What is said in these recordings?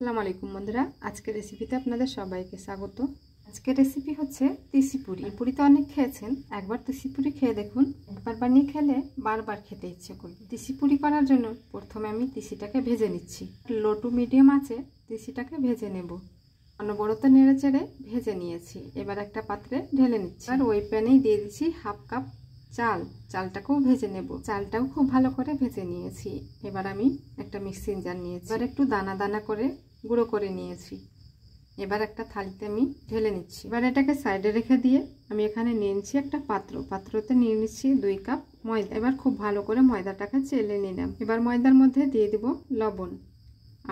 আসসালামু আলাইকুম বন্ধুরা, আজকের রেসিপিতে আপনাদের সবাইকে স্বাগত। আজকের রেসিপি হচ্ছে তিসি পুরি। পুরি তো অনেক খেয়েছেন, একবার তিসি পুরি খেয়ে দেখুন। একবার বানিয়ে খেলে বারবার খেতে ইচ্ছে করবে। তিসি পুরি করার জন্য প্রথমে আমি তিসিটাকে ভেজে নিচ্ছি। লো টু মিডিয়াম আঁচে তিসিটাকে ভেজে নেব। অনবরত নেড়ে চেড়ে ভেজে নিয়েছি। এবার একটা পাত্রে ঢেলে নিচ্ছি। আর ওই প্যানেই দিয়ে দিচ্ছি হাফ কাপ চালটাকেও ভেজে নেব। চালটাও খুব ভালো করে ভেজে নিয়েছি। এবার আমি একটা মিক্সিং জার নিয়েছি। এবার একটু দানা দানা করে গুঁড়ো করে নিয়েছি। এবার একটা থালিতে আমি ঢেলে নিচ্ছি। এবার এটাকে সাইডে রেখে দিয়ে আমি এখানে নিয়ে নিচ্ছি একটা পাত্রতে নিয়ে নিচ্ছি 2 কাপ ময়দা। এবার খুব ভালো করে ময়দাটাকে চেলে নিলাম। এবার ময়দার মধ্যে দিয়ে দিব লবণ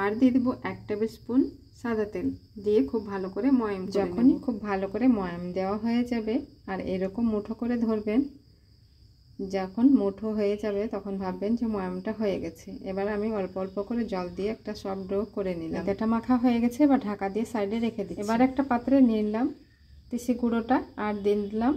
আর দিয়ে দিব 1 টেবিল স্পুন সাদা তেল দিয়ে খুব ভালো করে ময়াম। যখনই খুব ভালো করে ময়াম দেওয়া হয়ে যাবে আর এরকম মুঠো করে ধরবেন, যখন মুঠো হয়ে যাবে তখন ভাববেন যে ময়ামটা হয়ে গেছে। এবার আমি অল্প অল্প করে জল দিয়ে একটা সফট ডো করে নিলাম। এটা মাখা হয়ে গেছে। এবার ঢাকা দিয়ে সাইডে রেখে দিই। এবার একটা পাত্রে নিয়ে নিলাম তিসি গুঁড়োটা আর দিয়ে দিলাম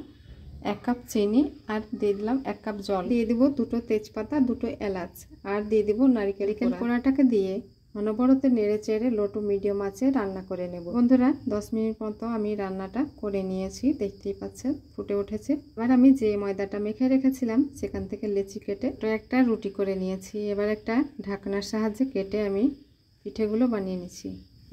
1 কাপ চিনি আর দিয়ে দিলাম 1 কাপ জল। দিয়ে দিব 2টো তেজপাতা, 2টো এলাচ আর দিয়ে দিব নারকেল কোড়াটাকে দিয়ে অনবরত নেড়ে চেড়ে লো টু মিডিয়াম আঁচে রান্না করে নেব। বন্ধুরা 10 মিনিট মতো আমি রান্নাটা করে নিয়েছি, দেখতেই পাচ্ছেন ফুটে উঠেছে। এবার আমি যে ময়দাটা মেখে রেখেছিলাম সেখান থেকে লেচি কেটে একটা রুটি করে নিয়েছি। এবার একটা ঢাকনার সাহায্যে কেটে আমি পিঠেগুলো বানিয়ে নিচ্ছি।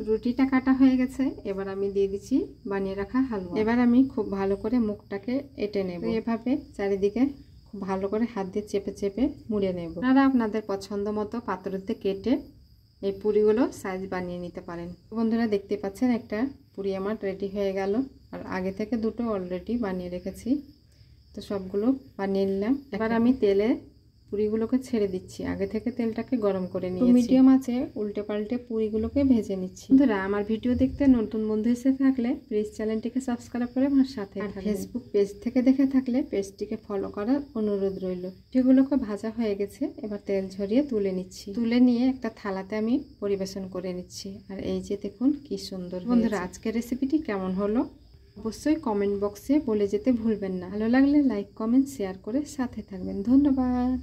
রুটিটা কাটা হয়ে গেছে। এবার আমি দিয়ে দিচ্ছি বানিয়ে রাখা হালুয়া। এবার আমি খুব ভালো করে মুখটাকে এঁটে নেব। এভাবে চারিদিকে খুব ভালো করে হাত দিয়ে চেপে চেপে মুড়ে নেব। আপনারা আপনাদের পছন্দ মতো পাত্রতে কেটে এই পুরিগুলো সাইজ বানিয়ে নিতে পারেন। বন্ধুরা দেখতে পাচ্ছেন একটা পুরি আমার রেডি হয়ে গেল। আর আগে থেকে 2টো অলরেডি বানিয়ে রেখেছি, তো সবগুলো বানিয়ে নিলাম। এবার আমি তেলে পুরিগুলোকে ছেড়ে দিচ্ছি। আগে থেকে তেলটাকে গরম করে নিয়েছি। মিডিয়াম আছে উল্টে পাল্টে পুরিগুলোকে ভেজে নিচ্ছি। বন্ধুরা আমার ভিডিও দেখতে নতুন বন্ধু এসে থাকলে প্লিজ চ্যানেলটিকে সাবস্ক্রাইব করে আমার সাথে থাকবেন। ফেসবুক পেজ থেকে দেখে থাকলে পেজটিকে ফলো করার অনুরোধ রইল। পুরিগুলোকে ভাজা হয়ে গেছে। এবার তেল ঝরিয়ে তুলে নিচ্ছি। তুলে নিয়ে একটা থালাতে আমি পরিবেশন করে নিচ্ছি। আর এই যে দেখুন কি সুন্দর। বন্ধুরা আজকের রেসিপিটি কেমন হলো অবশ্যই কমেন্ট বক্সে বলে যেতে ভুলবেন না। ভালো লাগলে লাইক কমেন্ট শেয়ার করে সাথে থাকবেন। ধন্যবাদ।